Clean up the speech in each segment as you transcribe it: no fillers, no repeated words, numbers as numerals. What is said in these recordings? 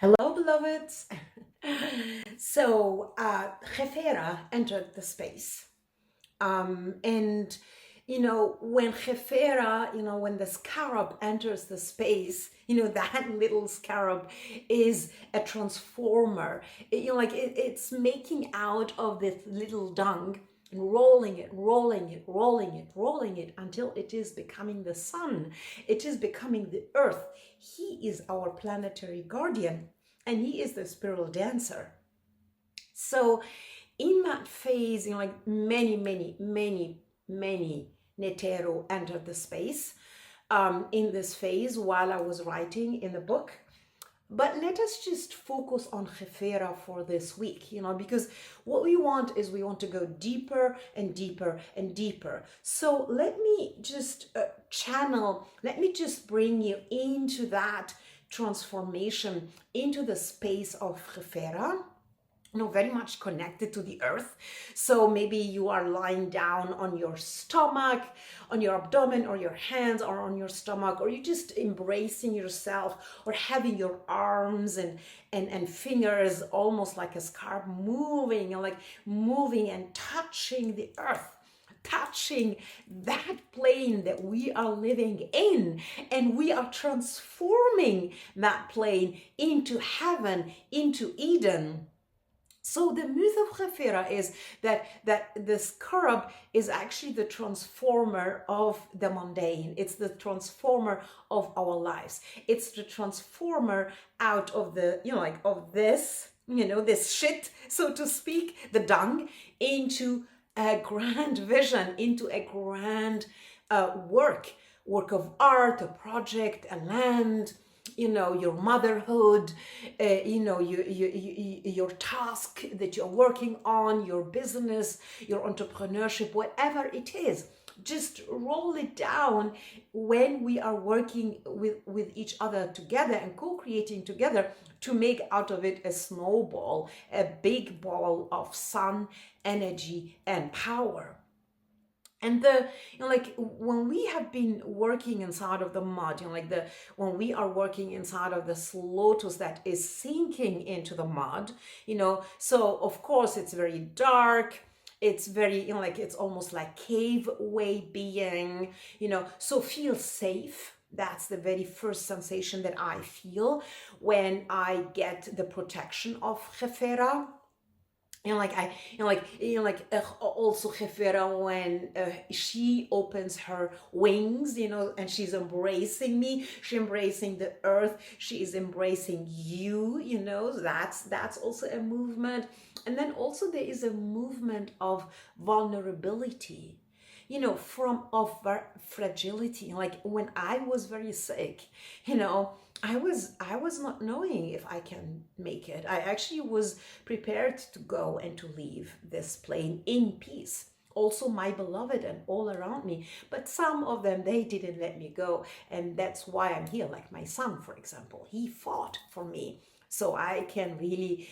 Hello, beloveds. Khepera entered the space. And, when Khepera, when the scarab enters the space, that little scarab is a transformer. It's making out of this little dung and rolling it, rolling it, rolling it, rolling it until it is becoming the sun. It is becoming the earth. He is our planetary guardian and he is the spiral dancer. So in that phase, many Netero entered the space in this phase while I was writing in the book. But let us just focus on Khepera for this week, because what we want is we want to go deeper and deeper and deeper. So let me just let me just bring you into that transformation, into the space of Khepera, very much connected to the earth. So maybe you are lying down on your stomach, on your abdomen, or your hands, or on your stomach, or you're just embracing yourself, or having your arms and fingers almost like a scarab moving, moving and touching the earth, touching that plane that we are living in, and we are transforming that plane into heaven, into Eden. So the myth of Khepera is that the scarab is actually the transformer of the mundane. It's the transformer of our lives. It's the transformer out of the, of this, this shit, so to speak, the dung, into a grand vision, into a grand work of art, a project, a land, your motherhood, your task that you're working on, your business, your entrepreneurship, whatever it is. Just roll it down when we are working with each other together and co-creating together to make out of it a snowball, a big ball of sun, energy, and power. And when we have been working inside of the mud, when we are working inside of this lotus that is sinking into the mud, so of course it's very dark. It's very, it's almost like cave way being, so feel safe. That's the very first sensation that I feel when I get the protection of Khepera. Also Khepera, when she opens her wings, and she's embracing me, she's embracing the earth, she is embracing you, that's also a movement. And then also there is a movement of vulnerability, of fragility. Like when I was very sick, I was not knowing if I can make it. I actually was prepared to go and to leave this plane in peace. Also my beloved and all around me, but some of them, they didn't let me go, and that's why I'm here. Like my son, for example, he fought for me, so I can really,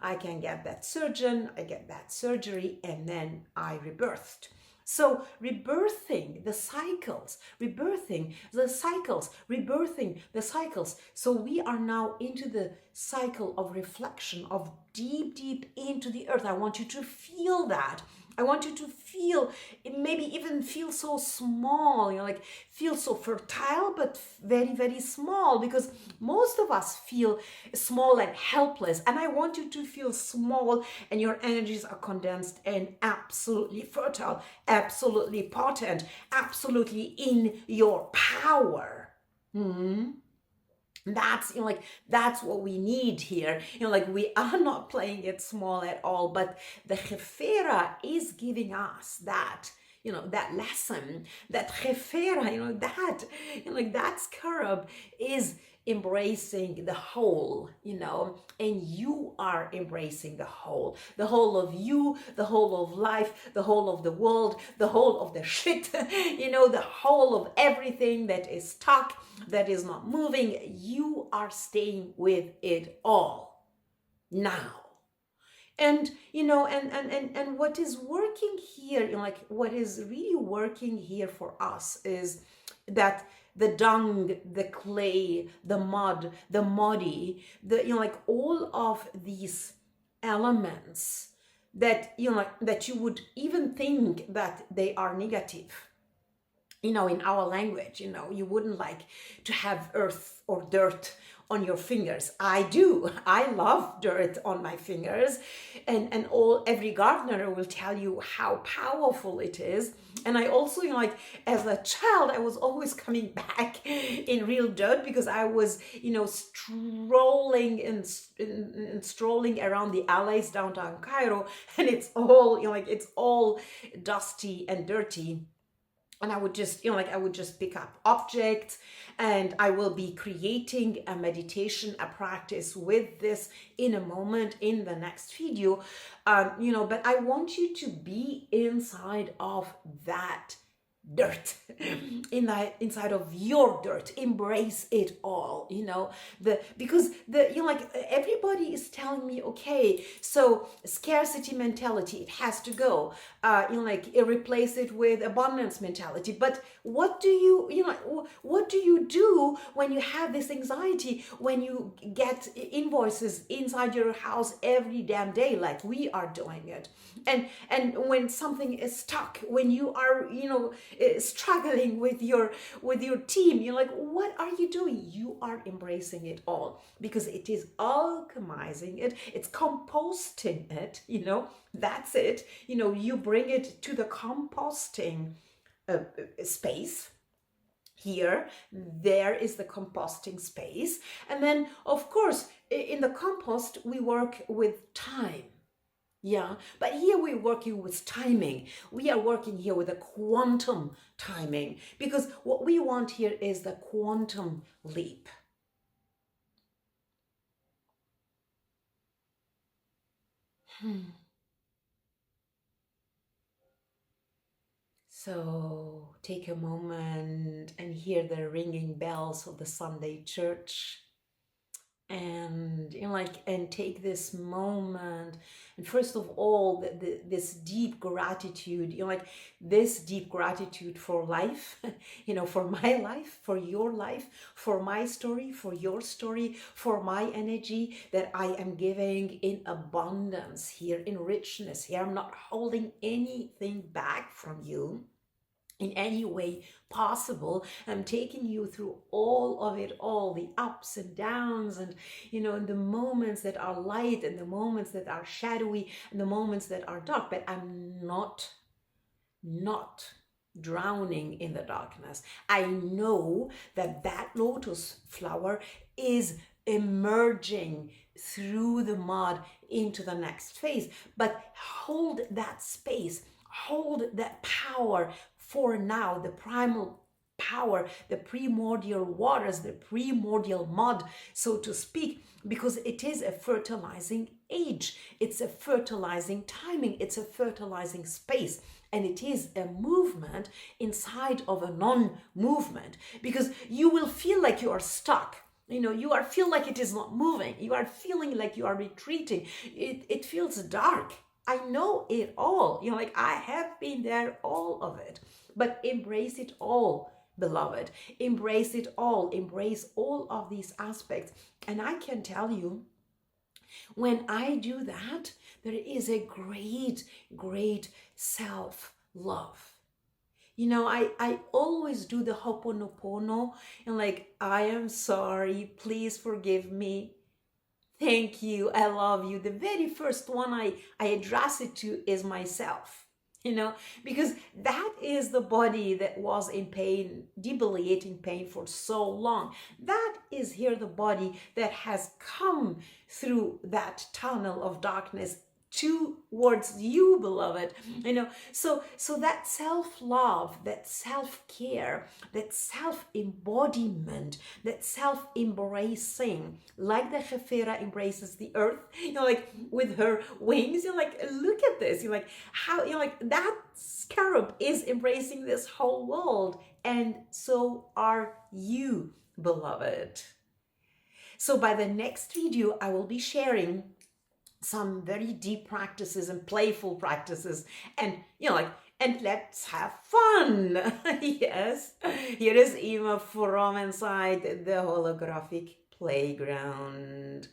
I can get that surgeon, I get that surgery, and then I rebirthed. So rebirthing the cycles, rebirthing the cycles, rebirthing the cycles. So we are now into the cycle of reflection, of deep into the earth. I want you to feel that. I want you to feel, maybe even feel so small, feel so fertile, but very small, because most of us feel small and helpless. And I want you to feel small, and your energies are condensed and absolutely fertile, absolutely potent, absolutely in your power. That's that's what we need here. We are not playing it small at all, but the Khepera is giving us that, that lesson, that Khepera, that scarab is embracing the whole, and you are embracing the whole of you, the whole of life, the whole of the world, the whole of the shit, the whole of everything that is stuck, that is not moving. You are staying with it all now. And and what is working here, what is really working here for us is that the dung, the clay, the mud, the muddy, like all of these elements that, that you would even think that they are negative. In our language, you wouldn't like to have earth or dirt on your fingers. I do. I love dirt on my fingers, and every gardener will tell you how powerful it is. And I also, like as a child, I was always coming back in real dirt because I was, strolling and strolling around the alleys downtown Cairo, and it's all, it's all dusty and dirty. And I would just, I would just pick up objects, and I will be creating a meditation, a practice with this in a moment in the next video. But I want you to be inside of that dirt, inside of your dirt. Embrace it all, because everybody is telling me, okay, so scarcity mentality, it has to go, replace it with abundance mentality. But what do you do when you have this anxiety, when you get invoices inside your house every damn day, like we are doing it, and when something is stuck, when you are struggling with your team, you're like, what are you doing? You are embracing it all, because it is alchemizing it, it's composting it, that's it. You bring it to the composting space. Here, there is the composting space. And then, of course, in the compost, we work with time. Yeah, but here we're working with timing. We are working here with a quantum timing, because what we want here is the quantum leap. So take a moment and hear the ringing bells of the Sunday church, and and take this moment, and first of all, this deep gratitude, this deep gratitude for life, for my life, for your life, for my story, for your story, for my energy that I am giving in abundance here, in richness here. I'm not holding anything back from you in any way possible. I'm taking you through all of it, all the ups and downs, and in the moments that are light, and the moments that are shadowy, and the moments that are dark. But I'm not drowning in the darkness. I know that lotus flower is emerging through the mud into the next phase. But hold that space, hold that power for now, the primal power, the primordial waters, the primordial mud, so to speak, because it is a fertilizing age, it's a fertilizing timing, it's a fertilizing space, and it is a movement inside of a non-movement, because you will feel like you are stuck. You feel like it is not moving. You are feeling like you are retreating. It feels dark. I know it all. I have been there, all of it. But embrace it all, beloved. Embrace it all. Embrace all of these aspects. And I can tell you, when I do that, there is a great, great self-love. I always do the Ho'oponopono, and I am sorry, please forgive me. Thank you, I love you. The very first one I address it to is myself, because that is the body that was in pain, debilitating pain for so long. That is here the body that has come through that tunnel of darkness towards you, beloved. So that self-love, that self-care, that self-embodiment, that self-embracing, like the Khepera embraces the earth, with her wings, look at this, how, that scarab is embracing this whole world, and so are you, beloved. So by the next video, I will be sharing some very deep practices and playful practices, and and let's have fun. Yes, here is Ema from inside the holographic playground.